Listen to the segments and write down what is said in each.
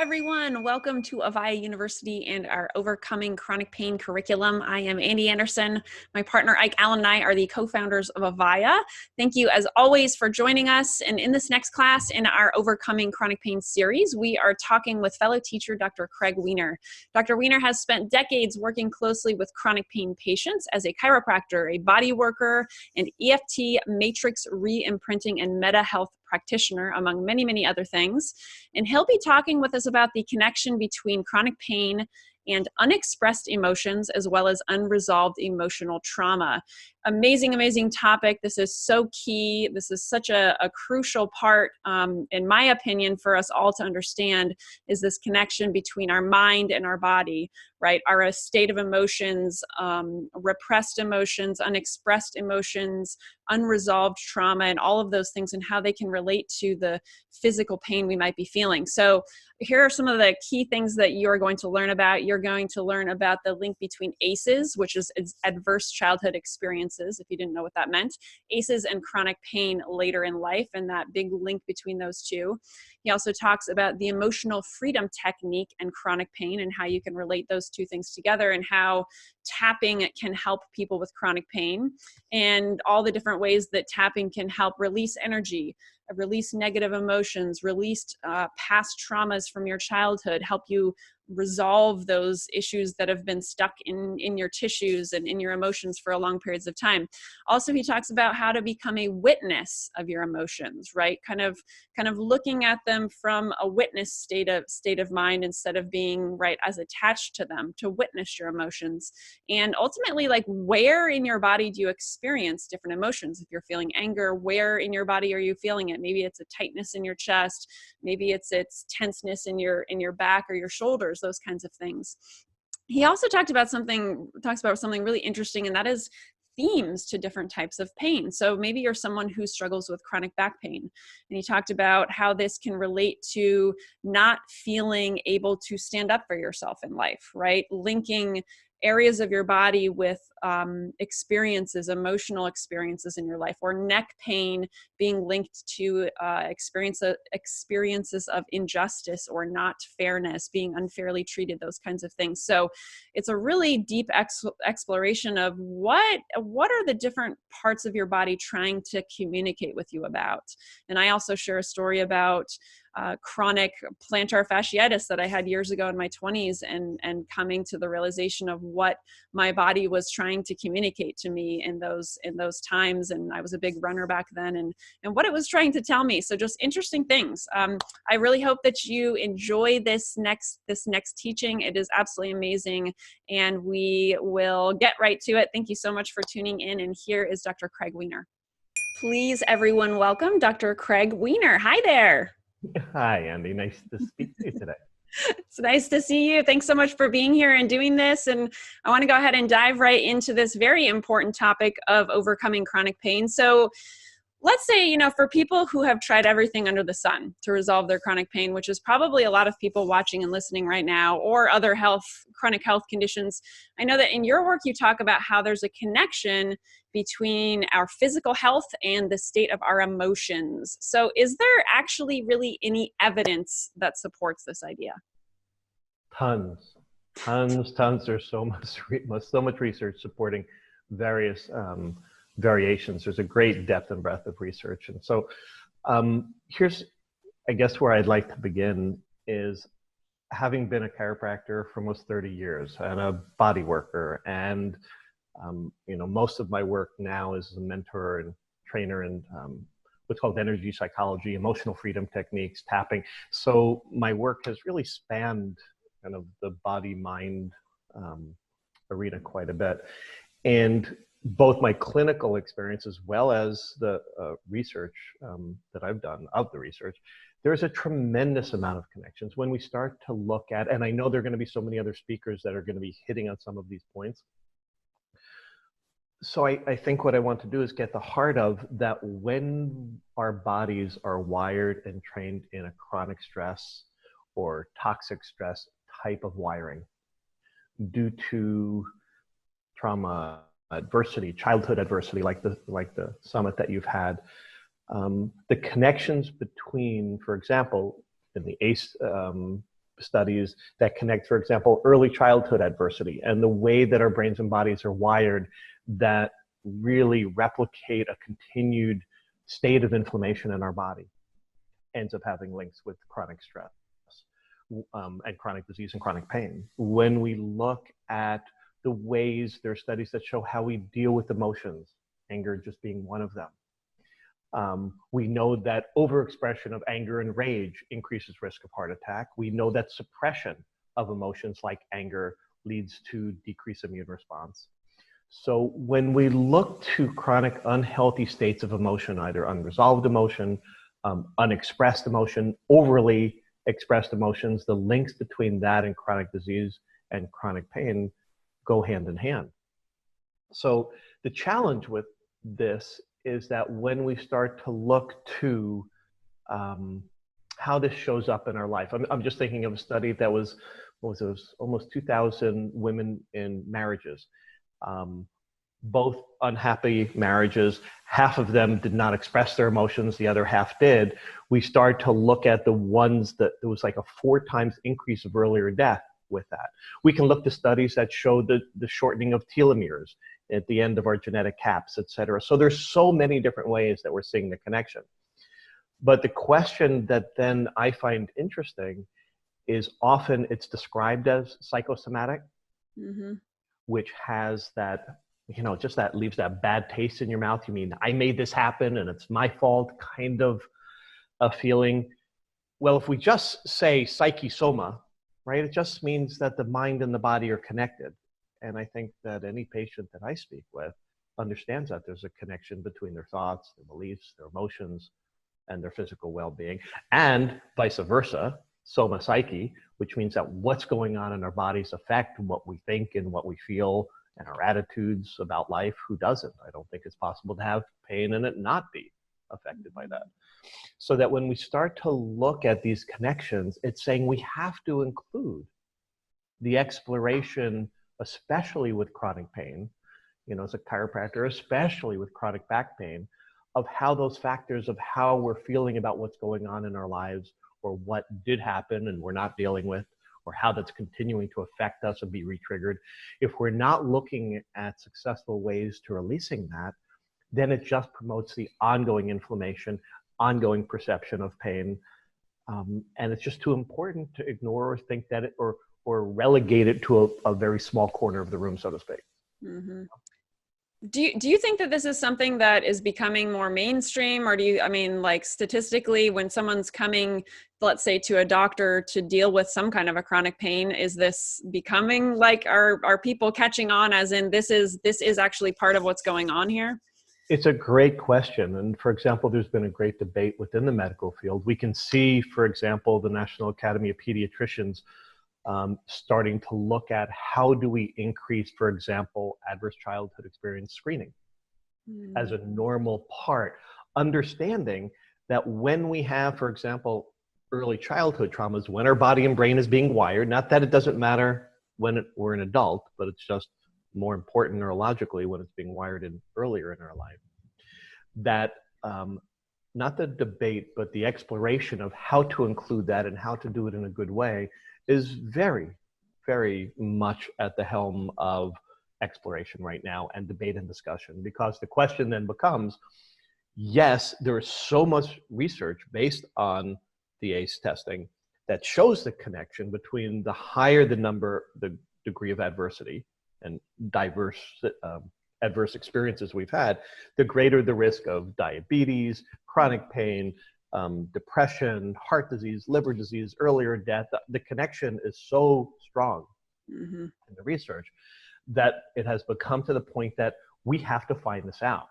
everyone. Welcome to Avaya University and our Overcoming Chronic Pain curriculum. I am Andy Anderson. My partner Ike Allen and I are the co-founders of Avaya. Thank you as always for joining us. And in this next class in our Overcoming Chronic Pain series, we are talking with fellow teacher Dr. Craig Weiner. Dr. Weiner has spent decades working closely with chronic pain patients as a chiropractor, a body worker, and EFT matrix re-imprinting and meta health practitioner, among many, many other things. And he'll be talking with us about the connection between chronic pain and unexpressed emotions, as well as unresolved emotional trauma. Amazing, amazing topic. This is so key. This is such a crucial part, in my opinion, for us all to understand, is this connection between our mind and our body, right? Our state of emotions, repressed emotions, unexpressed emotions, unresolved trauma, and all of those things, and how they can relate to the physical pain we might be feeling. So here are some of the key things that you're going to learn about. You're going to learn about the link between ACEs, which is adverse childhood experiences, if you didn't know what that meant, ACEs and chronic pain later in life, and that big link between those two. He also talks about the emotional freedom technique and chronic pain and how you can relate those two things together, and how tapping can help people with chronic pain, and all the different ways that tapping can help release energy, release negative emotions, release past traumas from your childhood, help you resolve those issues that have been stuck in your tissues and in your emotions for a long periods of time. Also, he talks about how to become a witness of your emotions, right? Kind of looking at them from a witness state of mind, instead of being right as attached to them, to witness your emotions. And ultimately, like, where in your body do you experience different emotions? If you're feeling anger, where in your body are you feeling it? Maybe it's a tightness in your chest, maybe it's tenseness in your back or your shoulders, those kinds of things. He also talks about something really interesting, and that is themes to different types of pain. So maybe you're someone who struggles with chronic back pain, and he talked about how this can relate to not feeling able to stand up for yourself in life, right? Linking areas of your body with experiences, emotional experiences in your life, or neck pain being linked to experiences of injustice or not fairness, being unfairly treated, those kinds of things. So it's a really deep exploration of what are the different parts of your body trying to communicate with you about. And I also share a story about chronic plantar fasciitis that I had years ago in my 20s, and coming to the realization of what my body was trying to communicate to me in those times. And I was a big runner back then, and what it was trying to tell me. So just interesting things. I really hope that you enjoy this next teaching. It is absolutely amazing, and we will get right to it. Thank you so much for tuning in, and here is Dr. Craig Weiner. Please, everyone, welcome Dr. Craig Weiner. Hi there. Hi, Andy. Nice to speak to you today. It's nice to see you. Thanks so much for being here and doing this. And I want to go ahead and dive right into this very important topic of overcoming chronic pain. So let's say, for people who have tried everything under the sun to resolve their chronic pain, which is probably a lot of people watching and listening right now, or other chronic health conditions, I know that in your work, you talk about how there's a connection between our physical health and the state of our emotions. So is there actually really any evidence that supports this idea? Tons. There's so much research supporting various variations. There's a great depth and breadth of research. And so here's, I guess, where I'd like to begin is, having been a chiropractor for almost 30 years and a body worker, and most of my work now is as a mentor and trainer in what's called energy psychology, emotional freedom techniques, tapping. So my work has really spanned kind of the body-mind arena quite a bit. And both my clinical experience as well as the research that I've done of the research, there's a tremendous amount of connections when we start to look at, and I know there are going to be so many other speakers that are going to be hitting on some of these points. So I think what I want to do is get the heart of that. When our bodies are wired and trained in a chronic stress or toxic stress type of wiring due to trauma, adversity, childhood adversity, like the summit that you've had, the connections between, for example, in the ACE studies that connect, for example, early childhood adversity and the way that our brains and bodies are wired that really replicate a continued state of inflammation in our body ends up having links with chronic stress and chronic disease and chronic pain. When we look at the ways, there are studies that show how we deal with emotions, anger just being one of them. We know that overexpression of anger and rage increases risk of heart attack. We know that suppression of emotions like anger leads to decreased immune response. So when we look to chronic unhealthy states of emotion, either unresolved emotion, unexpressed emotion, overly expressed emotions, the links between that and chronic disease and chronic pain go hand in hand. So the challenge with this is that when we start to look to how this shows up in our life, I'm just thinking of a study that was, what was it, almost 2,000 women in marriages. Both unhappy marriages, half of them did not express their emotions, the other half did. We start to look at the ones that there was like a 4 times increase of earlier death with that. We can look to studies that show the shortening of telomeres at the end of our genetic caps, et cetera. So there's so many different ways that we're seeing the connection. But the question that then I find interesting is often it's described as psychosomatic, which has that, just that leaves that bad taste in your mouth. You mean, I made this happen and it's my fault kind of a feeling. Well, if we just say psyche-soma, right, it just means that the mind and the body are connected. And I think that any patient that I speak with understands that there's a connection between their thoughts, their beliefs, their emotions, and their physical well-being, and vice versa, soma psyche, which means that what's going on in our bodies affect what we think and what we feel and our attitudes about life. Who doesn't? I don't think it's possible to have pain and it not be affected by that. So that when we start to look at these connections, it's saying we have to include the exploration, especially with chronic pain, as a chiropractor, especially with chronic back pain, of how those factors of how we're feeling about what's going on in our lives, or what did happen and we're not dealing with, or how that's continuing to affect us and be re-triggered. If we're not looking at successful ways to releasing that, then it just promotes the ongoing inflammation, ongoing perception of pain. And it's just too important to ignore or think that it, or relegate it to a very small corner of the room, so to speak. Do you think that this is something that is becoming more mainstream, or like statistically, when someone's coming, let's say, to a doctor to deal with some kind of a chronic pain, is this becoming like, are people catching on, as in this is actually part of what's going on here? It's a great question. And for example, there's been a great debate within the medical field. We can see, for example, the National Academy of Pediatricians starting to look at how do we increase, for example, adverse childhood experience screening as a normal part, understanding that when we have, for example, early childhood traumas, when our body and brain is being wired, not that it doesn't matter when we're an adult, but it's just more important neurologically when it's being wired in earlier in our life, that not the debate, but the exploration of how to include that and how to do it in a good way is very, very much at the helm of exploration right now, and debate and discussion. Because the question then becomes, yes, there is so much research based on the ACE testing that shows the connection between the higher the number, the degree of adversity and diverse adverse experiences we've had, the greater the risk of diabetes, chronic pain, depression, heart disease, liver disease, earlier death. The connection is so strong in the research that it has become to the point that we have to find this out.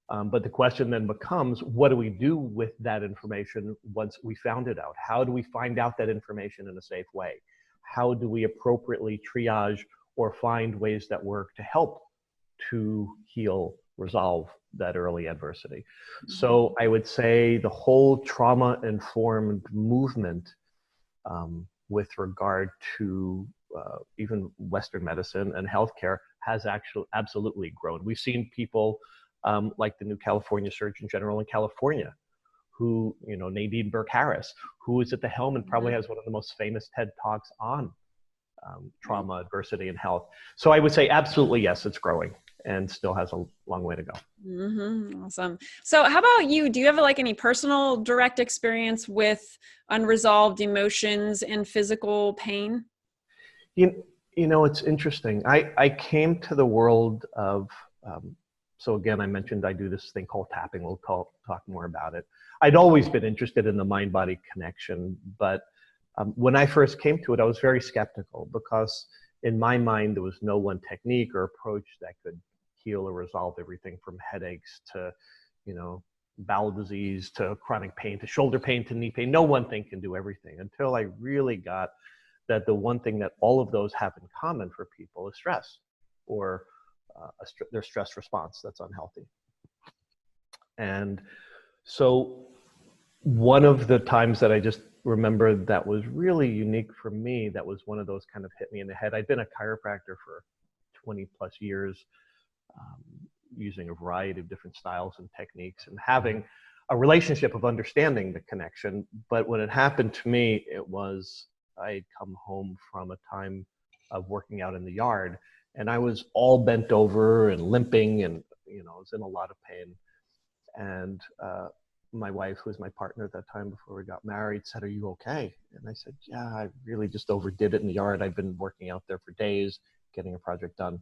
But the question then becomes, what do we do with that information once we found it out? How do we find out that information in a safe way? How do we appropriately triage or find ways that work to help to heal, resolve that early adversity? So I would say the whole trauma-informed movement with regard to even Western medicine and healthcare has actually absolutely grown. We've seen people like the new California Surgeon General in California, who, Nadine Burke-Harris, who is at the helm and probably has one of the most famous TED Talks on trauma, adversity, and health. So I would say absolutely yes, it's growing and still has a long way to go. Awesome. So how about you? Do you have any personal direct experience with unresolved emotions and physical pain? It's interesting. I came to the world of, so again, I mentioned I do this thing called tapping. We'll talk more about it. I'd always been interested in the mind-body connection, but when I first came to it, I was very skeptical because in my mind, there was no one technique or approach that could heal or resolve everything from headaches to, bowel disease to chronic pain to shoulder pain to knee pain. No one thing can do everything until I really got that the one thing that all of those have in common for people is stress or their stress response that's unhealthy. And so one of the times that I just remember that was really unique for me, that was one of those kind of hit me in the head. I'd been a chiropractor for 20 plus years, using a variety of different styles and techniques and having a relationship of understanding the connection. But when it happened to me, it was, I'd come home from a time of working out in the yard and I was all bent over and limping and, I was in a lot of pain. And my wife, who was my partner at that time before we got married, said, "Are you okay?" And I said, "Yeah, I really just overdid it in the yard. I've been working out there for days, getting a project done."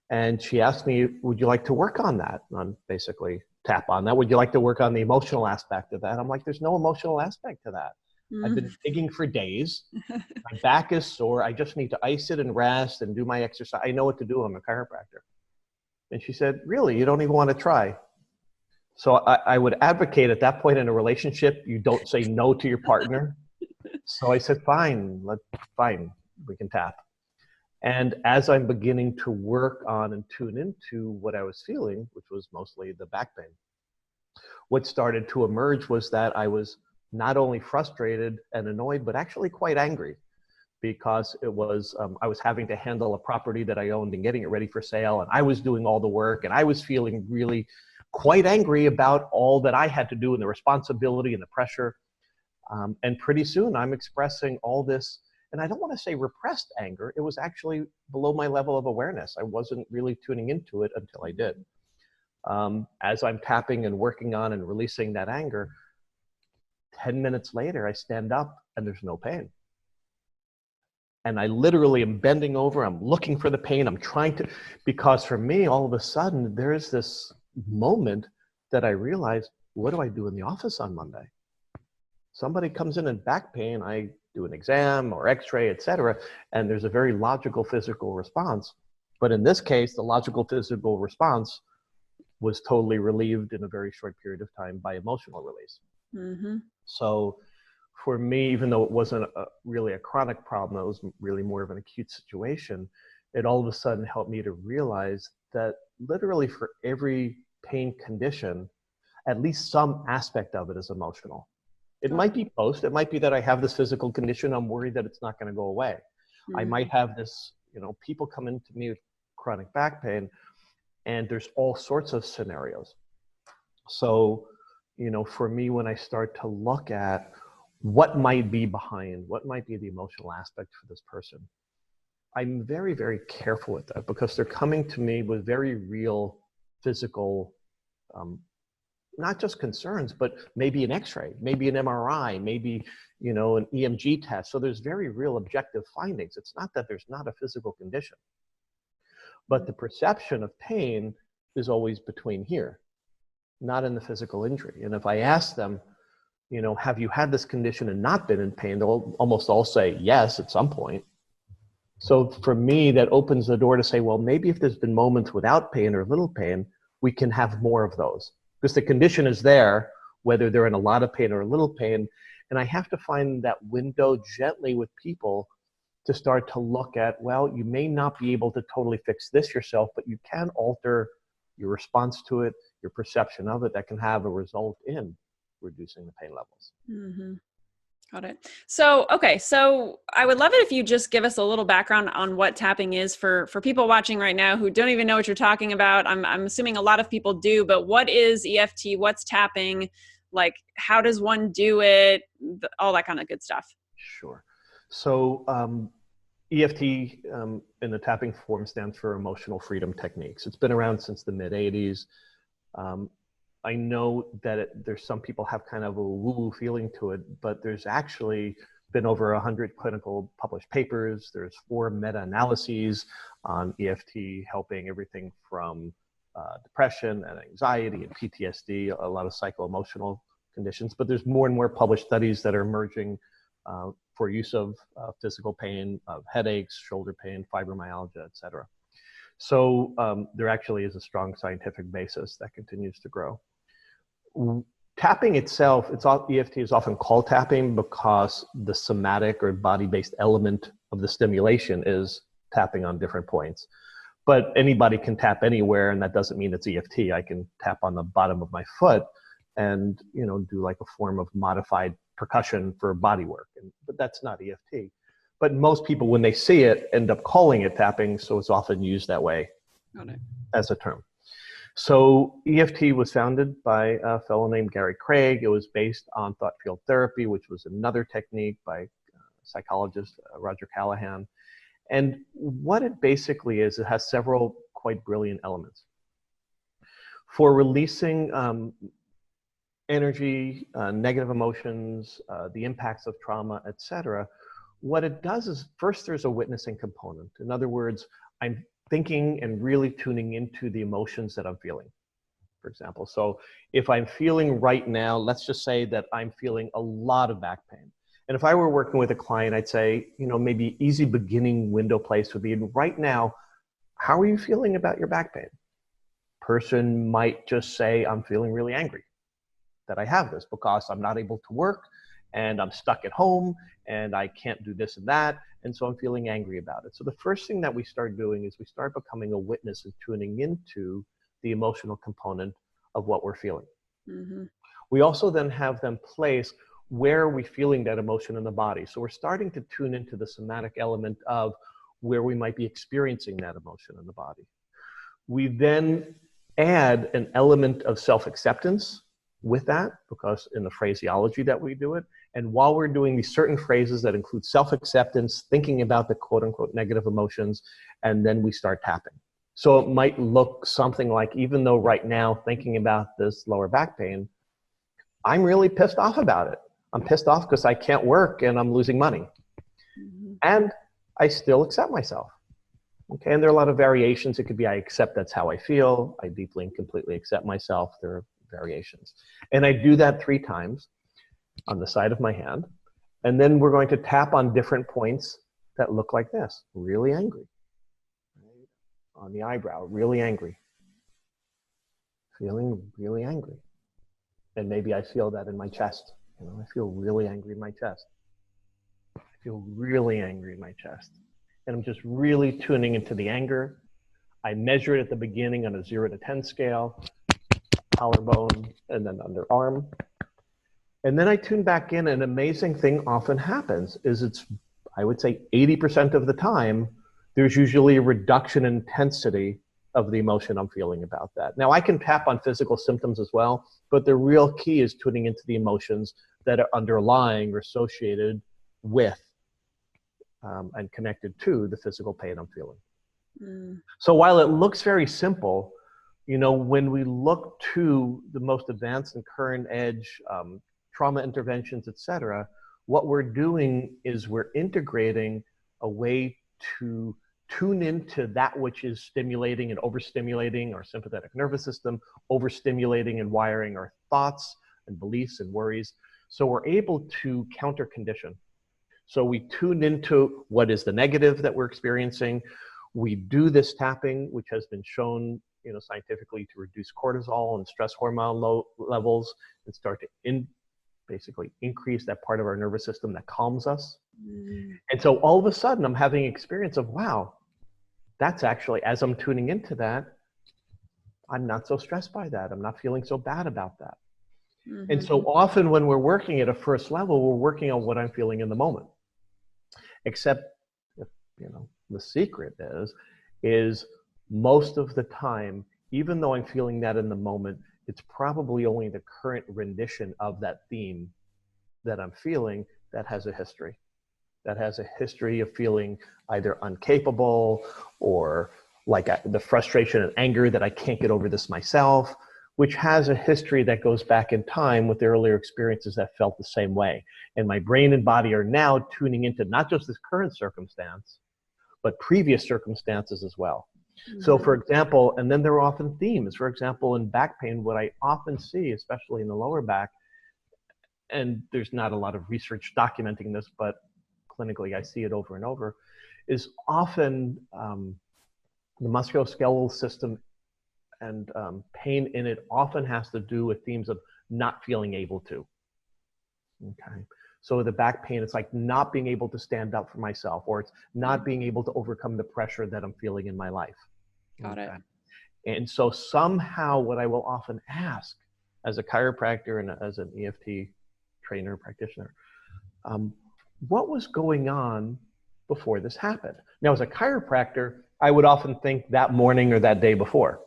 And she asked me, "Would you like to work on that?" On basically tap on that. "Would you like to work on the emotional aspect of that?" I'm like, "There's no emotional aspect to that. I've been digging for days. My back is sore. I just need to ice it and rest and do my exercise. I know what to do. I'm a chiropractor." And she said, "Really? You don't even want to try?" So I would advocate at that point in a relationship, you don't say no to your partner. So I said, fine, we can tap. And as I'm beginning to work on and tune into what I was feeling, which was mostly the back pain, what started to emerge was that I was not only frustrated and annoyed, but actually quite angry because it was, I was having to handle a property that I owned and getting it ready for sale. And I was doing all the work and I was feeling really quite angry about all that I had to do and the responsibility and the pressure. And pretty soon I'm expressing all this, and I don't want to say repressed anger. It was actually below my level of awareness. I wasn't really tuning into it until I did. As I'm tapping and working on and releasing that anger, 10 minutes later, I stand up and there's no pain. And I literally am bending over. I'm looking for the pain. I'm trying to, because for me, all of a sudden, there's this moment that I realize, what do I do in the office on Monday? Somebody comes in back pain, I do an exam or x-ray, etc., and there's a very logical physical response. But in this case, the logical physical response was totally relieved in a very short period of time by emotional release. So for me, even though it wasn't really a chronic problem, it was really more of an acute situation, it all of a sudden helped me to realize that literally for every pain condition, at least some aspect of it is emotional. It might be post. It might be that I have this physical condition. I'm worried that it's not going to go away. I might have this, people come into me with chronic back pain, and there's all sorts of scenarios. So, for me, when I start to look at what might be behind, what might be the emotional aspect for this person, I'm very, very careful with that because they're coming to me with very real physical, not just concerns, but maybe an x-ray, maybe an MRI, maybe, an EMG test. So there's very real objective findings. It's not that there's not a physical condition, but the perception of pain is always between here, not in the physical injury. And if I ask them, have you had this condition and not been in pain? They'll almost all say yes at some point. So for me, that opens the door to say, well, maybe if there's been moments without pain or little pain, we can have more of those. Because the condition is there, whether they're in a lot of pain or a little pain. And I have to find that window gently with people to start to look at, well, you may not be able to totally fix this yourself, but you can alter your response to it, your perception of it, that can have a result in reducing the pain levels. Got it. So, okay. So I would love it if you just give us a little background on what tapping is for people watching right now who don't even know what you're talking about. I'm assuming a lot of people do, but what is EFT? What's tapping? Like, how does one do it? All that kind of good stuff. Sure. So EFT in the tapping form stands for Emotional Freedom Techniques. It's been around since the mid-'80s. I know that there's some people have kind of a woo-woo feeling to it, but there's actually been over 100 clinical published papers. There's 4 meta-analyses on EFT helping everything from depression and anxiety and PTSD, a lot of psycho-emotional conditions. But there's more and more published studies that are emerging for use of physical pain, of headaches, shoulder pain, fibromyalgia, et cetera. So there actually is a strong scientific basis that continues to grow. Tapping itself, EFT is often called tapping because the somatic or body-based element of the stimulation is tapping on different points. But anybody can tap anywhere, and that doesn't mean it's EFT. I can tap on the bottom of my foot and do like a form of modified percussion for body work, but that's not EFT. But most people, when they see it, end up calling it tapping, so it's often used that way as a term. So EFT was founded by a fellow named Gary Craig. It was based on thought field therapy, which was another technique by psychologist Roger Callahan. And what it basically is, it has several quite brilliant elements. For releasing energy, negative emotions, the impacts of trauma, etc., what it does is, first, there's a witnessing component. In other words, I'm thinking and really tuning into the emotions that I'm feeling, for example. So if I'm feeling right now, let's just say that I'm feeling a lot of back pain. And if I were working with a client, I'd say, maybe easy beginning window place would be, right now, how are you feeling about your back pain? Person might just say, I'm feeling really angry that I have this because I'm not able to work and I'm stuck at home and I can't do this and that. And so I'm feeling angry about it. So the first thing that we start doing is we start becoming a witness and tuning into the emotional component of what we're feeling. Mm-hmm. We also then have them place where are we feeling that emotion in the body. So we're starting to tune into the somatic element of where we might be experiencing that emotion in the body. We then add an element of self-acceptance with that, because in the phraseology that we do it. And while we're doing these certain phrases that include self-acceptance, thinking about the quote unquote negative emotions, and then we start tapping. So it might look something like, even though right now thinking about this lower back pain, I'm really pissed off about it. I'm pissed off because I can't work and I'm losing money. Mm-hmm. And I still accept myself. Okay, and there are a lot of variations. It could be, I accept that's how I feel. I deeply and completely accept myself. There are variations. And I do that 3 times on the side of my hand. And then we're going to tap on different points that look like this. Really angry. On the eyebrow, really angry. Feeling really angry. And maybe I feel that in my chest. I feel really angry in my chest. I feel really angry in my chest. And I'm just really tuning into the anger. I measure it at the beginning on a 0 to 10 scale. Collarbone, and then underarm. And then I tune back in. An amazing thing often happens is I would say 80% of the time, there's usually a reduction in intensity of the emotion I'm feeling about that. Now, I can tap on physical symptoms as well, but the real key is tuning into the emotions that are underlying or associated with and connected to the physical pain I'm feeling. Mm. So while it looks very simple, when we look to the most advanced and current edge trauma interventions, et cetera, what we're doing is we're integrating a way to tune into that which is stimulating and overstimulating our sympathetic nervous system, overstimulating and wiring our thoughts and beliefs and worries. So we're able to counter condition. So we tune into what is the negative that we're experiencing. We do this tapping, which has been shown scientifically to reduce cortisol and stress hormone levels and start to basically increase that part of our nervous system that calms us. Mm. And so all of a sudden I'm having an experience of, wow, that's actually, as I'm tuning into that, I'm not so stressed by that. I'm not feeling so bad about that. Mm-hmm. And so often when we're working at a first level, we're working on what I'm feeling in the moment. Except, the secret is most of the time, even though I'm feeling that in the moment, it's probably only the current rendition of that theme that I'm feeling that has a history. That has a history of feeling either incapable or like the frustration and anger that I can't get over this myself, which has a history that goes back in time with the earlier experiences that felt the same way. And my brain and body are now tuning into not just this current circumstance, but previous circumstances as well. So for example, and then there are often themes. For example, in back pain, what I often see, especially in the lower back, and there's not a lot of research documenting this, but clinically I see it over and over, is often the musculoskeletal system and pain in it often has to do with themes of not feeling able to. Okay. So the back pain, it's like not being able to stand up for myself, or it's not being able to overcome the pressure that I'm feeling in my life. Got it. And so somehow what I will often ask as a chiropractor and as an EFT trainer practitioner, what was going on before this happened? Now, as a chiropractor, I would often think that morning or that day before.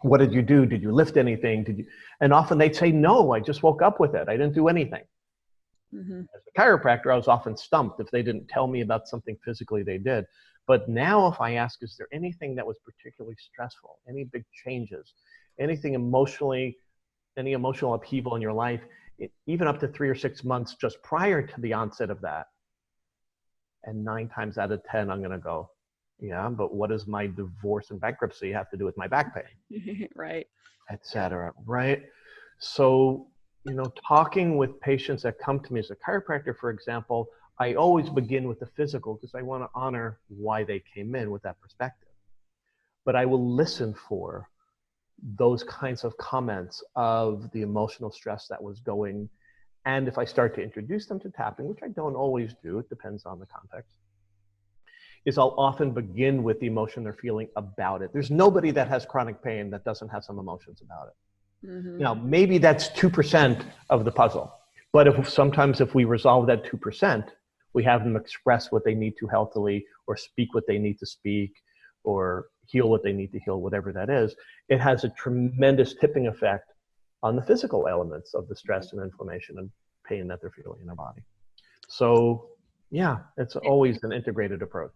What did you do? Did you lift anything? Did you? And often they'd say, no, I just woke up with it. I didn't do anything. As a chiropractor, I was often stumped if they didn't tell me about something physically they did. But now if I ask, is there anything that was particularly stressful, any big changes, anything emotionally, any emotional upheaval in your life, even up to 3 or 6 months just prior to the onset of that? And 9 times out of 10, I'm going to go, yeah, but what does my divorce and bankruptcy have to do with my back pain? Right. Et cetera, right? So, you know, talking with patients that come to me as a chiropractor, for example, I always begin with the physical because I want to honor why they came in with that perspective. But I will listen for those kinds of comments of the emotional stress that was going. And if I start to introduce them to tapping, which I don't always do, it depends on the context, is I'll often begin with the emotion they're feeling about it. There's nobody that has chronic pain that doesn't have some emotions about it. Now, maybe that's 2% of the puzzle. But sometimes if we resolve that 2%, we have them express what they need to healthily, or speak what they need to speak, or heal what they need to heal, whatever that is, it has a tremendous tipping effect on the physical elements of the stress and inflammation and pain that they're feeling in their body. So yeah, it's always an integrated approach.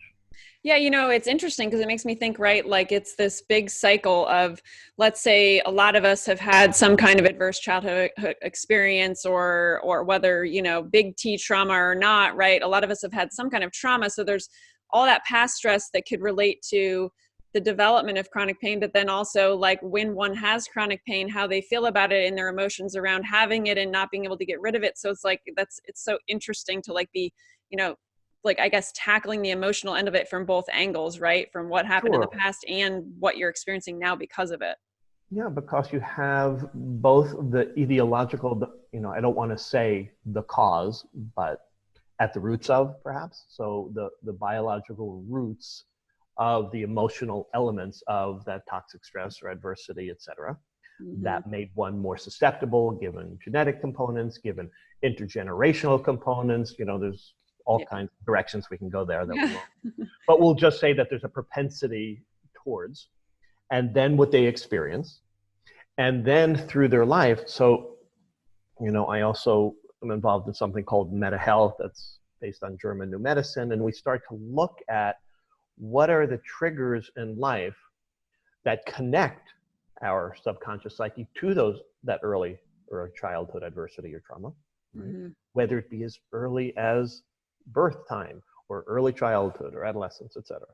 Yeah, you know, it's interesting because it makes me think, right, like it's this big cycle of, let's say a lot of us have had some kind of adverse childhood experience, or whether, you know, big T trauma or not, right? A lot of us have had some kind of trauma. So there's all that past stress that could relate to the development of chronic pain, but then also like when one has chronic pain, how they feel about it and their emotions around having it and not being able to get rid of it. So it's like, it's so interesting to like be, you know, like, I guess, tackling the emotional end of it from both angles, right? From what happened in the past and what you're experiencing now because of it. Yeah, because you have both the ideological, you know, I don't want to say the cause, but at the roots of, perhaps. So the biological roots of the emotional elements of that toxic stress or adversity, et cetera, that made one more susceptible, given genetic components, given intergenerational components. You know, there's all kinds of directions we can go there that we won't. But we'll just say that there's a propensity towards, and then what they experience, and then through their life. So, you know, I also am involved in something called meta health that's based on German New Medicine, and we start to look at what are the triggers in life that connect our subconscious psyche to that early or childhood adversity or trauma, right? Whether it be as early as birth time or early childhood or adolescence, et cetera.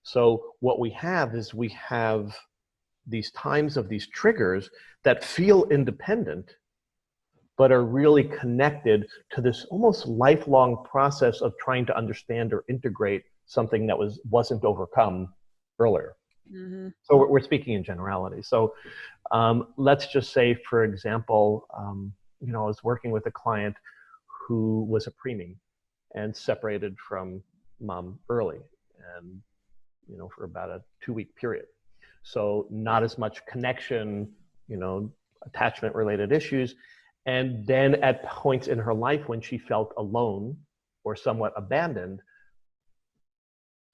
So what we have is we have these times of these triggers that feel independent, but are really connected to this almost lifelong process of trying to understand or integrate something that wasn't overcome earlier. So we're speaking in generality. So let's just say, for example, you know, I was working with a client who was a preemie and separated from mom early, and, you know, for about a 2-week period. So not as much connection, you know, attachment related issues. And then at points in her life when she felt alone or somewhat abandoned,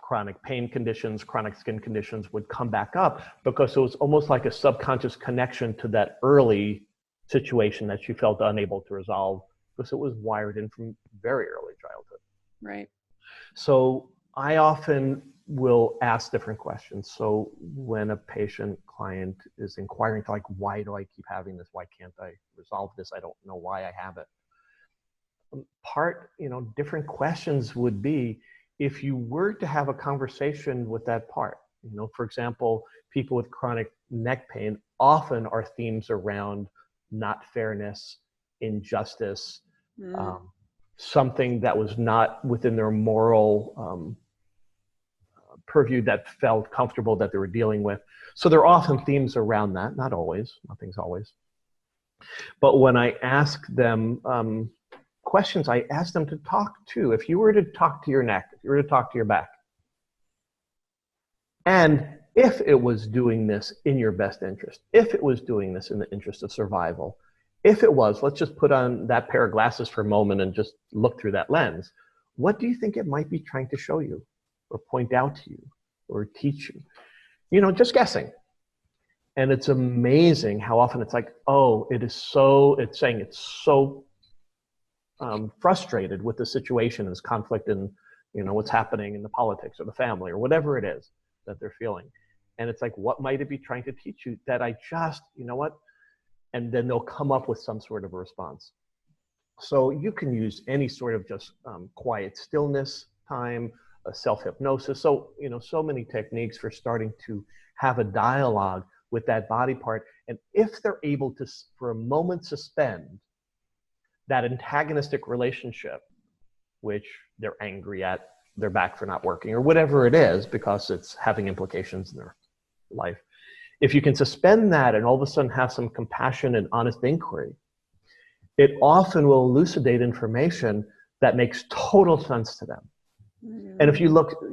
chronic pain conditions, chronic skin conditions would come back up because it was almost like a subconscious connection to that early situation that she felt unable to resolve because it was wired in from very early childhood. Right. So I often will ask different questions. So when a patient client is inquiring to like, why do I keep having this? Why can't I resolve this? I don't know why I have it. Different questions would be, if you were to have a conversation with that part, for example, people with chronic neck pain often are themes around not fairness, injustice, something that was not within their moral purview that felt comfortable that they were dealing with. So there are often themes around that, not always, nothing's always. But when I ask them questions, I ask them to talk to, if you were to talk to your neck, if you were to talk to your back, and if it was doing this in your best interest, if it was doing this in the interest of survival, if it was, let's just put on that pair of glasses for a moment and just look through that lens, what do you think it might be trying to show you or point out to you or teach you? Just guessing. And it's amazing how often it's like, oh, it's saying it's so frustrated with the situation, this conflict in, what's happening in the politics or the family or whatever it is that they're feeling. And it's like, what might it be trying to teach you that I just, and then they'll come up with some sort of a response. So you can use any sort of just quiet stillness time, self-hypnosis. So, so many techniques for starting to have a dialogue with that body part. And if they're able to, for a moment, suspend that antagonistic relationship, which they're angry at their back for not working or whatever it is, because it's having implications in their life. If you can suspend that and all of a sudden have some compassion and honest inquiry, it often will elucidate information that makes total sense to them. Mm-hmm. And if you look,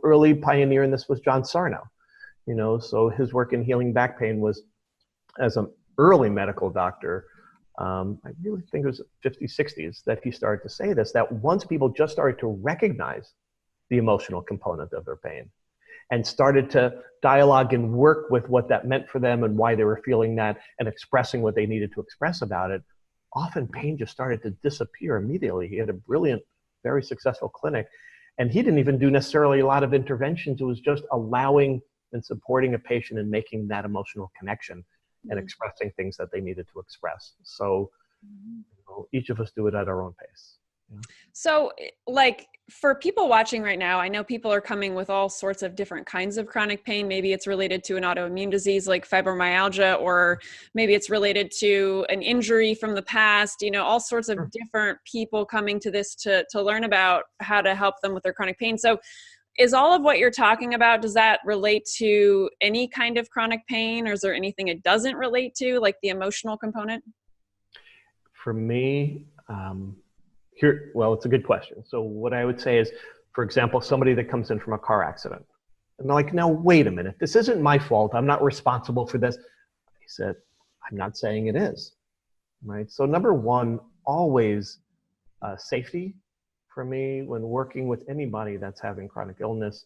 early pioneer in this was John Sarno, so his work in healing back pain was as an early medical doctor. I really think it was 50s, 60s that he started to say this, that once people just started to recognize the emotional component of their pain and started to dialogue and work with what that meant for them and why they were feeling that and expressing what they needed to express about it, often pain just started to disappear immediately. He had a brilliant, very successful clinic, and he didn't even do necessarily a lot of interventions. It was just allowing and supporting a patient and making that emotional connection and expressing things that they needed to express. So each of us do it at our own pace. Yeah. So like for people watching right now, I know people are coming with all sorts of different kinds of chronic pain. Maybe it's related to an autoimmune disease like fibromyalgia, or maybe it's related to an injury from the past, all sorts of different people coming to this to learn about how to help them with their chronic pain. So is all of what you're talking about, does that relate to any kind of chronic pain, or is there anything it doesn't relate to, like the emotional component? For me, it's a good question. So what I would say is, for example, somebody that comes in from a car accident, and they're like, now, wait a minute, this isn't my fault. I'm not responsible for this. I said, I'm not saying it is, right? So number one, always safety. For me, when working with anybody that's having chronic illness,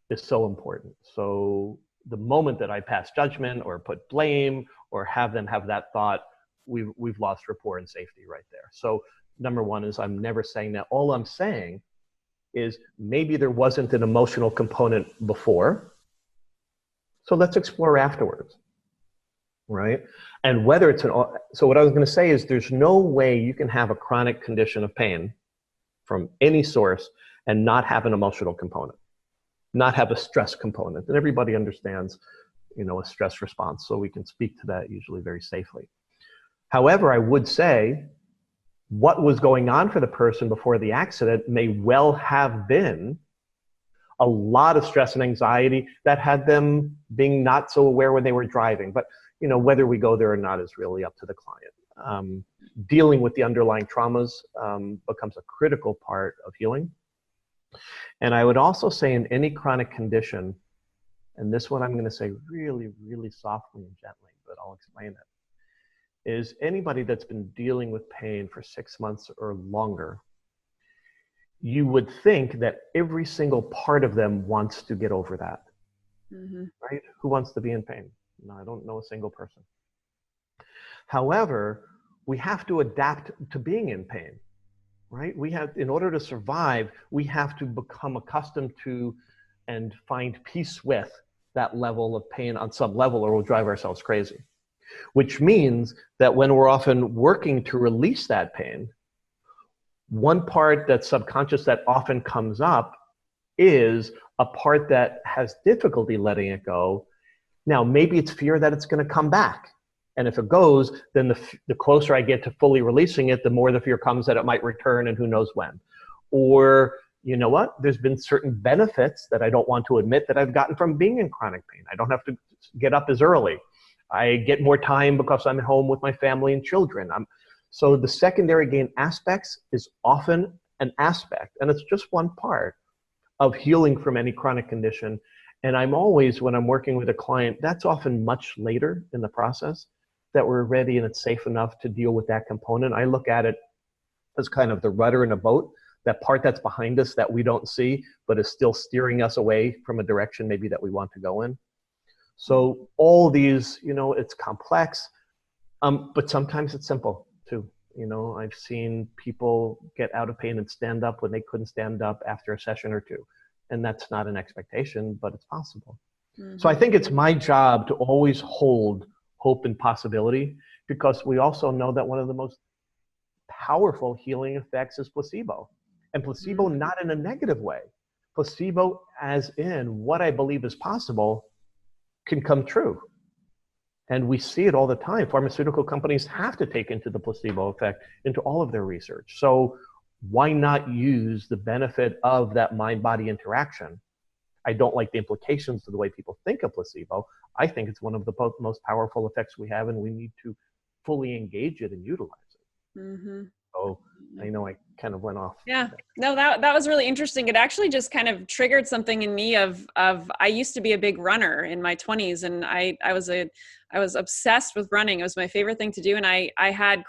is so important. So the moment that I pass judgment or put blame or have them have that thought, we've lost rapport and safety right there. So number one is I'm never saying that. All I'm saying is maybe there wasn't an emotional component before. So let's explore afterwards, right? And whether it's so what I was going to say is there's no way you can have a chronic condition of pain from any source and not have an emotional component, not have a stress component. And everybody understands, a stress response. So we can speak to that usually very safely. However, I would say what was going on for the person before the accident may well have been a lot of stress and anxiety that had them being not so aware when they were driving. But, whether we go there or not is really up to the client. Dealing with the underlying traumas becomes a critical part of healing. And I would also say in any chronic condition, and this one I'm going to say really, really softly and gently, but I'll explain it, is anybody that's been dealing with pain for 6 months or longer, you would think that every single part of them wants to get over that, right? Who wants to be in pain? No, I don't know a single person. However, we have to adapt to being in pain, right? In order to survive, we have to become accustomed to and find peace with that level of pain on some level, or we'll drive ourselves crazy. Which means that when we're often working to release that pain, one part that's subconscious that often comes up is a part that has difficulty letting it go. Now, maybe it's fear that it's going to come back. And if it goes, then the closer I get to fully releasing it, the more the fear comes that it might return, and who knows when. Or, you know what? There's been certain benefits that I don't want to admit that I've gotten from being in chronic pain. I don't have to get up as early. I get more time because I'm at home with my family and children. So the secondary gain aspects is often an aspect, and it's just one part of healing from any chronic condition. And I'm always, when I'm working with a client, that's often much later in the process that we're ready and it's safe enough to deal with that component. I look at it as kind of the rudder in a boat, that part that's behind us that we don't see, but is still steering us away from a direction maybe that we want to go in. So all these, it's complex, but sometimes it's simple too. I've seen people get out of pain and stand up when they couldn't stand up after a session or two. And that's not an expectation, but it's possible. So I think it's my job to always hold hope and possibility, because we also know that one of the most powerful healing effects is placebo. And placebo not in a negative way. Placebo as in what I believe is possible can come true. And we see it all the time. Pharmaceutical companies have to take into the placebo effect into all of their research. So why not use the benefit of that mind-body interaction? I don't like the implications of the way people think of placebo. I think it's one of the most powerful effects we have, and we need to fully engage it and utilize it. So I know I kind of went off. Yeah, no, that was really interesting. It actually just kind of triggered something in me of I used to be a big runner in my 20s, and I was obsessed with running. It was my favorite thing to do. And I had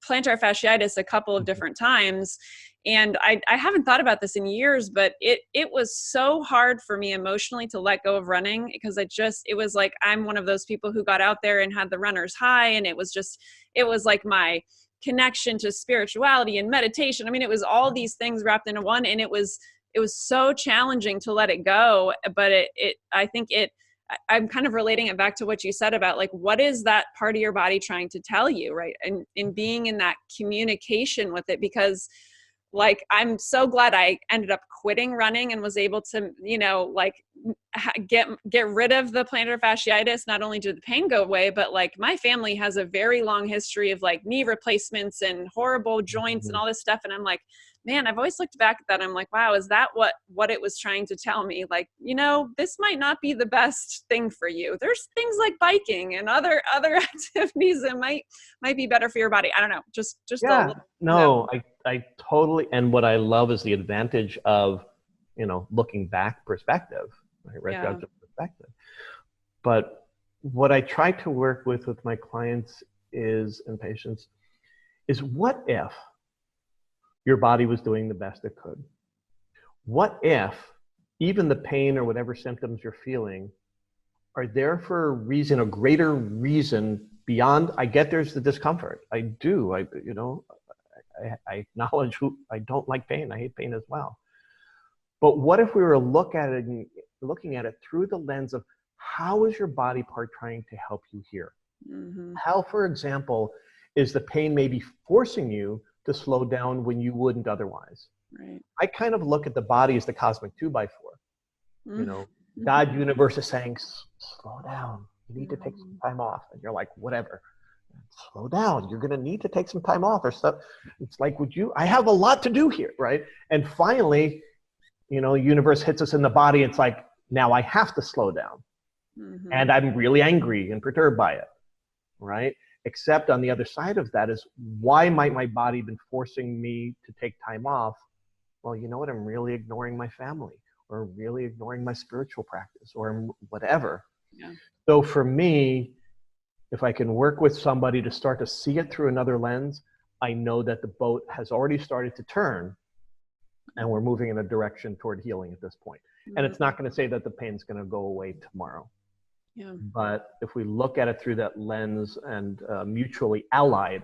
plantar fasciitis a couple of different times. And I haven't thought about this in years, but it was so hard for me emotionally to let go of running, because it was like, I'm one of those people who got out there and had the runner's high. And it was like my connection to spirituality and meditation. I mean, it was all these things wrapped into one, and it was so challenging to let it go. But I'm kind of relating it back to what you said about, like, what is that part of your body trying to tell you, right? And in being in that communication with it, because like, I'm so glad I ended up quitting running and was able to, get rid of the plantar fasciitis. Not only did the pain go away, but like, my family has a very long history of like knee replacements and horrible joints and all this stuff. And I'm like, man, I've always looked back at that. I'm like, wow, is that what it was trying to tell me? Like, this might not be the best thing for you. There's things like biking and other activities that might be better for your body. I don't know. Just yeah, no, I totally. And what I love is the advantage of, looking back perspective, right? Retroactive perspective. But what I try to work with my clients and patients is, what if your body was doing the best it could? What if even the pain or whatever symptoms you're feeling are there for a reason, a greater reason beyond, I get there's the discomfort. I do. I acknowledge I don't like pain. I hate pain as well. But what if we were looking at it through the lens of, how is your body part trying to help you here? How, for example, is the pain maybe forcing you to slow down when you wouldn't otherwise? Right. I kind of look at the body as the cosmic 2x4. God, universe is saying, slow down. You need to take some time off. And you're like, whatever. Slow down. You're going to need to take some time off or stuff. It's like, I have a lot to do here, right? And finally, universe hits us in the body. It's like, now I have to slow down. And I'm really angry and perturbed by it, right? Except on the other side of that is, why might my body been forcing me to take time off? Well, you know what? I'm really ignoring my family, or really ignoring my spiritual practice, or whatever. Yeah. So for me, if I can work with somebody to start to see it through another lens, I know that the boat has already started to turn. and we're moving in a direction toward healing at this point. And it's not going to say that the pain's going to go away tomorrow. Yeah. But if we look at it through that lens and mutually allied,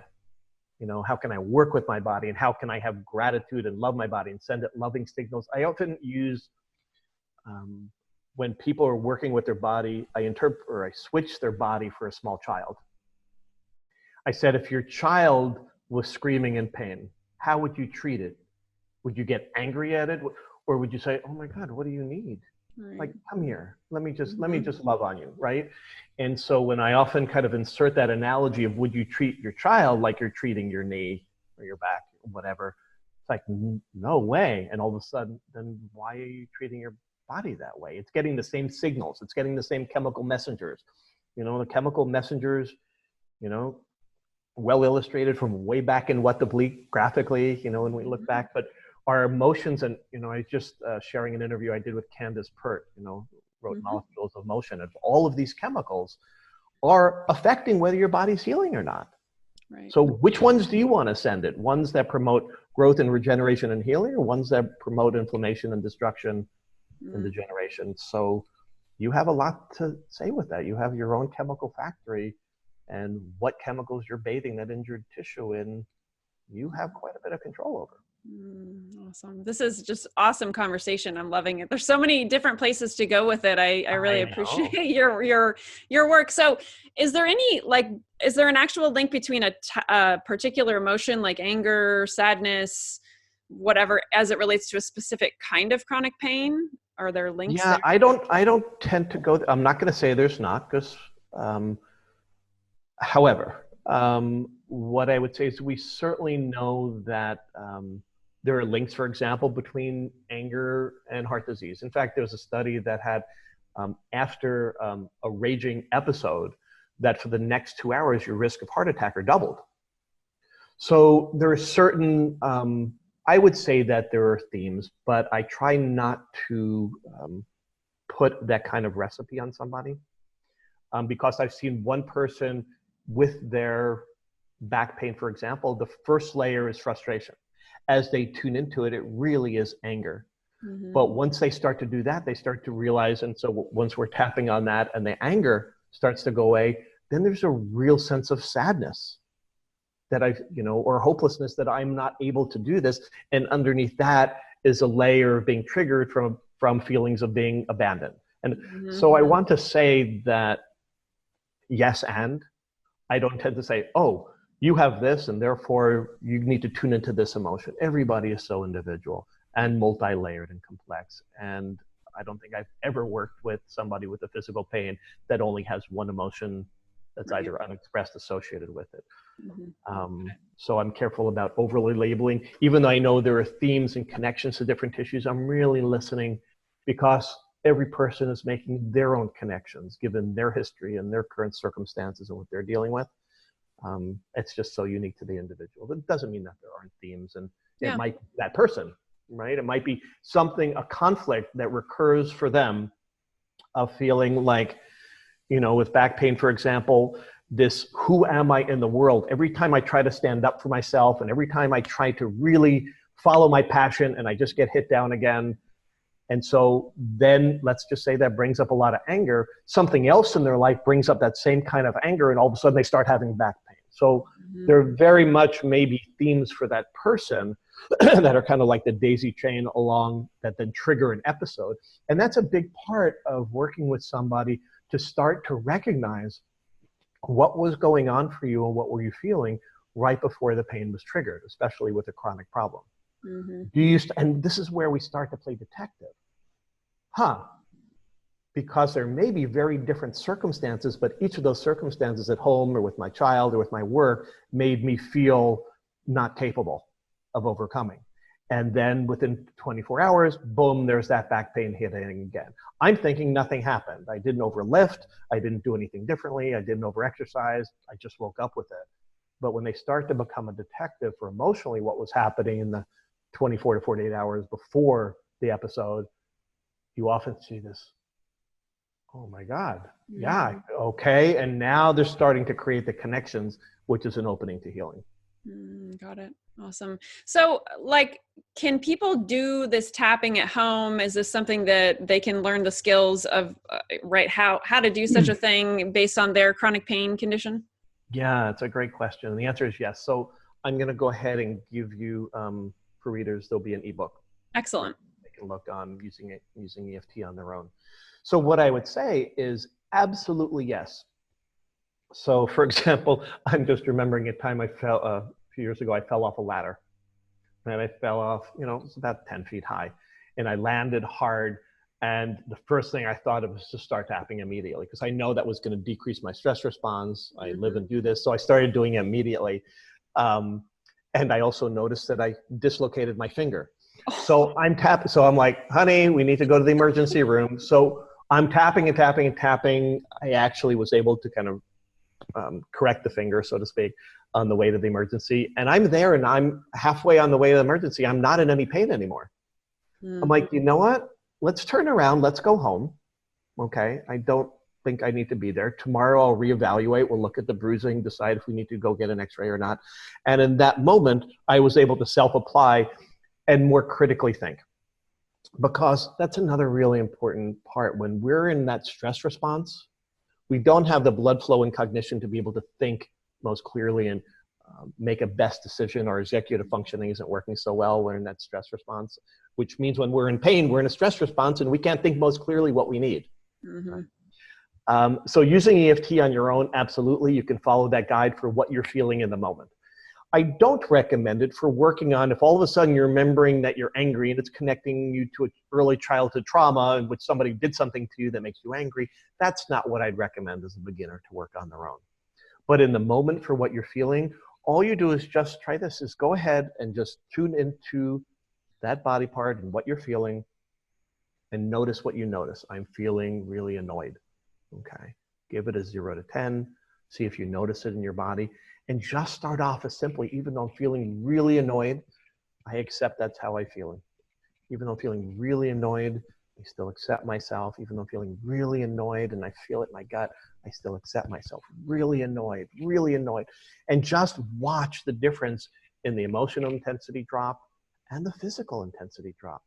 you know, how can I work with my body, and how can I have gratitude and love my body and send it loving signals? I often use, when people are working with their body, I interpret or I switch their body for a small child. I said, if your child was screaming in pain, how would you treat it? Would you get angry at it? Or would you say, oh my God, what do you need? Right. Like, come here, let me just love on you, right? And so when I often kind of insert that analogy of, would you treat your child like you're treating your knee or your back or whatever, it's like, no way. And all of a sudden, then why are you treating your body that way? It's getting the same signals. It's getting the same chemical messengers. You know, the chemical messengers, you know, well illustrated from way back in What the Bleak graphically, you know, when we look back, but our emotions, and, you know, I just sharing an interview I did with Candace Pert, you know, wrote Molecules of Motion, and all of these chemicals are affecting whether your body's healing or not. Right. So which ones do you want to send it? Ones that promote growth and regeneration and healing, or ones that promote inflammation and destruction and degeneration? So you have a lot to say with that. You have your own chemical factory, and what chemicals you're bathing that injured tissue in, you have quite a bit of control over. Awesome. This is just awesome conversation. I'm loving it. There's so many different places to go with it. I really appreciate your work. So is there an actual link between a particular emotion like anger, sadness, whatever, as it relates to a specific kind of chronic pain? Are there links? Yeah, there? I don't tend to go, I'm not going to say there's not, because, however, what I would say is we certainly know that there are links, for example, between anger and heart disease. In fact, there was a study that had, after a raging episode, that for the next 2 hours, your risk of heart attack are doubled. So there are certain, I would say that there are themes, but I try not to put that kind of recipe on somebody, because I've seen one person with their back pain, for example, the first layer is frustration. As they tune into it, it really is anger. But once they start to do that, they start to realize, and so once we're tapping on that and the anger starts to go away, then there's a real sense of sadness that or hopelessness that I'm not able to do this. And underneath that is a layer of being triggered from feelings of being abandoned. And so I want to say that yes, and I don't tend to say, oh, you have this, and therefore you need to tune into this emotion. Everybody is so individual and multi-layered and complex. And I don't think I've ever worked with somebody with a physical pain that only has one emotion that's either unexpressed associated with it. So I'm careful about overly labeling. Even though I know there are themes and connections to different tissues, I'm really listening, because every person is making their own connections given their history and their current circumstances and what they're dealing with. It's just so unique to the individual. But it doesn't mean that there aren't themes, and it might be that person, right? It might be something, a conflict that recurs for them of feeling like, with back pain, for example, this, who am I in the world? Every time I try to stand up for myself, and every time I try to really follow my passion, and I just get hit down again. And so then let's just say that brings up a lot of anger. Something else in their life brings up that same kind of anger, and all of a sudden they start having back pain. So there very much may be themes for that person that are kind of like the daisy chain along that then trigger an episode. And that's a big part of working with somebody, to start to recognize what was going on for you and what were you feeling right before the pain was triggered, especially with a chronic problem. And this is where we start to play detective. Because there may be very different circumstances, but each of those circumstances at home or with my child or with my work made me feel not capable of overcoming. And then within 24 hours, boom, there's that back pain hitting again. I'm thinking nothing happened. I didn't overlift. I didn't do anything differently. I didn't overexercise. I just woke up with it. But when they start to become a detective for emotionally what was happening in the 24 to 48 hours before the episode, you often see this, oh my God, yeah, okay. And now they're starting to create the connections, which is an opening to healing. Got it. Awesome. So, like, can people do this tapping at home? Is this something that they can learn the skills of, right, how to do such a thing based on their chronic pain condition? Yeah, it's a great question. And the answer is yes. So I'm going to go ahead and give you, for readers, there'll be an ebook where Excellent. they can look on using EFT on their own. So what I would say is absolutely yes. So for example, I'm just remembering a time I fell, a few years ago, I fell off a ladder. And I fell off, you know, it was about 10 feet high. And I landed hard. And the first thing I thought of was to start tapping immediately, because I know that was going to decrease my stress response. I live and do this. So I started doing it immediately. And I also noticed that I dislocated my finger. So I'm tapping. So I'm like, honey, we need to go to the emergency room. So I'm tapping and tapping and tapping. I actually was able to kind of correct the finger, so to speak, on the way to the emergency. And I'm there and I'm halfway on the way to the emergency. I'm not in any pain anymore. I'm like, you know what? Let's turn around. Let's go home. Okay. I don't think I need to be there. Tomorrow I'll reevaluate. We'll look at the bruising, decide if we need to go get an x-ray or not. And in that moment, I was able to self-apply and more critically think. Because that's another really important part. When we're in that stress response, we don't have the blood flow and cognition to be able to think most clearly and make a best decision. Our executive functioning isn't working so well. We're in that stress response, which means when we're in pain, we're in a stress response and we can't think most clearly what we need. Right? So using EFT on your own, absolutely. You can follow that guide for what you're feeling in the moment. I don't recommend it for working on if all of a sudden you're remembering that you're angry and it's connecting you to an early childhood trauma in which somebody did something to you that makes you angry. That's not what I'd recommend as a beginner to work on their own. But in the moment for what you're feeling, all you do is just try this, is go ahead and just tune into that body part and what you're feeling and notice what you notice. I'm feeling really annoyed. Okay. Give it a 0 to 10. See if you notice it in your body. And just start off as simply, even though I'm feeling really annoyed, I accept that's how I'm feeling. Even though I'm feeling really annoyed, I still accept myself. Even though I'm feeling really annoyed and I feel it in my gut, I still accept myself. Really annoyed, really annoyed. And just watch the difference in the emotional intensity drop and the physical intensity drop.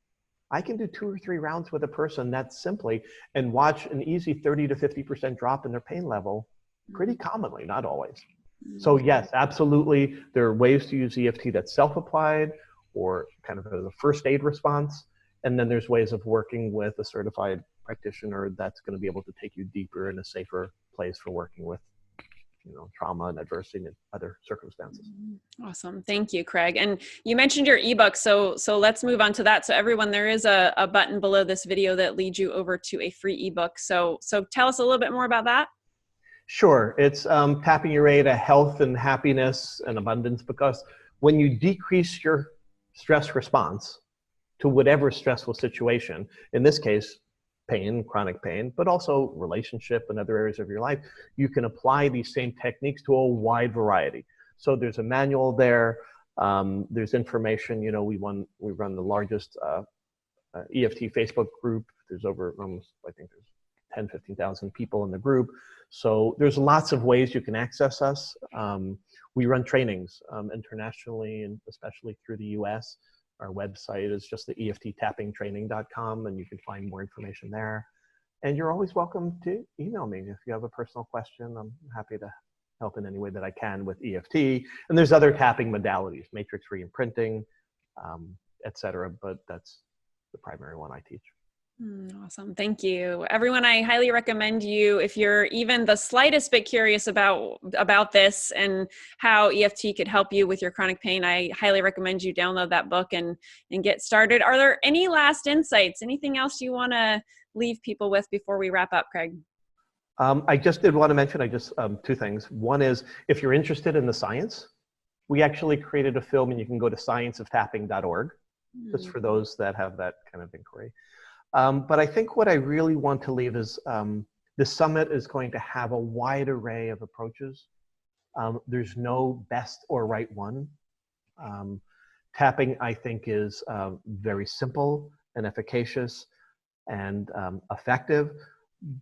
I can do 2 or 3 rounds with a person that simply and watch an easy 30 to 50% drop in their pain level pretty commonly, not always. So yes, absolutely. There are ways to use EFT that's self-applied or kind of as a first aid response. And then there's ways of working with a certified practitioner that's going to be able to take you deeper in a safer place for working with, you know, trauma and adversity and other circumstances. Awesome. Thank you, Craig. And you mentioned your ebook. So let's move on to that. So everyone, there is a button below this video that leads you over to a free ebook. So tell us a little bit more about that. Sure. It's tapping your way to health and happiness and abundance, because when you decrease your stress response to whatever stressful situation, in this case, pain, chronic pain, but also relationship and other areas of your life, you can apply these same techniques to a wide variety. So there's a manual there. There's information. You know, we run the largest EFT Facebook group. There's over almost, I think there's 10, 15,000 people in the group. So there's lots of ways you can access us. We run trainings internationally and especially through the US. Our website is just the EFTtappingtraining.com, and you can find more information there. And you're always welcome to email me if you have a personal question. I'm happy to help in any way that I can with EFT. And there's other tapping modalities, matrix re-imprinting, et cetera, but that's the primary one I teach. Awesome. Thank you. Everyone, I highly recommend you, if you're even the slightest bit curious about this and how EFT could help you with your chronic pain, I highly recommend you download that book and get started. Are there any last insights? Anything else you want to leave people with before we wrap up, Craig? I just did want to mention, 2 things. One is, if you're interested in the science, we actually created a film, and you can go to scienceoftapping.org, just for those that have that kind of inquiry. But I think what I really want to leave is the summit is going to have a wide array of approaches. There's no best or right one. Tapping, I think, is very simple and efficacious and effective,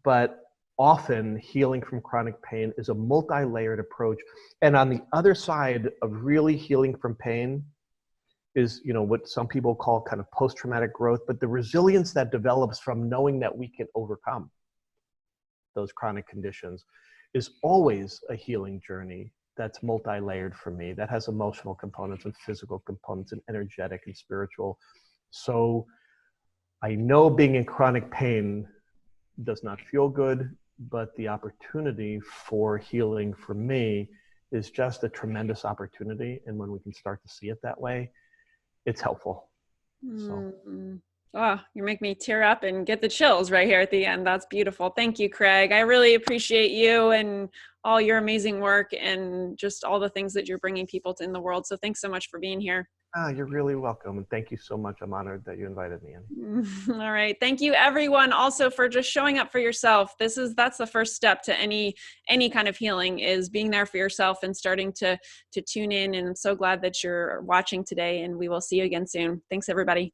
but often healing from chronic pain is a multi-layered approach. And on the other side of really healing from pain is, what some people call kind of post-traumatic growth, but the resilience that develops from knowing that we can overcome those chronic conditions is always a healing journey that's multi-layered for me, that has emotional components and physical components and energetic and spiritual. So I know being in chronic pain does not feel good, but the opportunity for healing for me is just a tremendous opportunity. And when we can start to see it that way, it's helpful. So. Oh, you make me tear up and get the chills right here at the end. That's beautiful. Thank you, Craig. I really appreciate you and all your amazing work and just all the things that you're bringing people to in the world. So thanks so much for being here. You're really welcome. And thank you so much. I'm honored that you invited me in. All right. Thank you everyone also for just showing up for yourself. That's the first step to any kind of healing, is being there for yourself and starting to tune in. And I'm so glad that you're watching today, and we will see you again soon. Thanks everybody.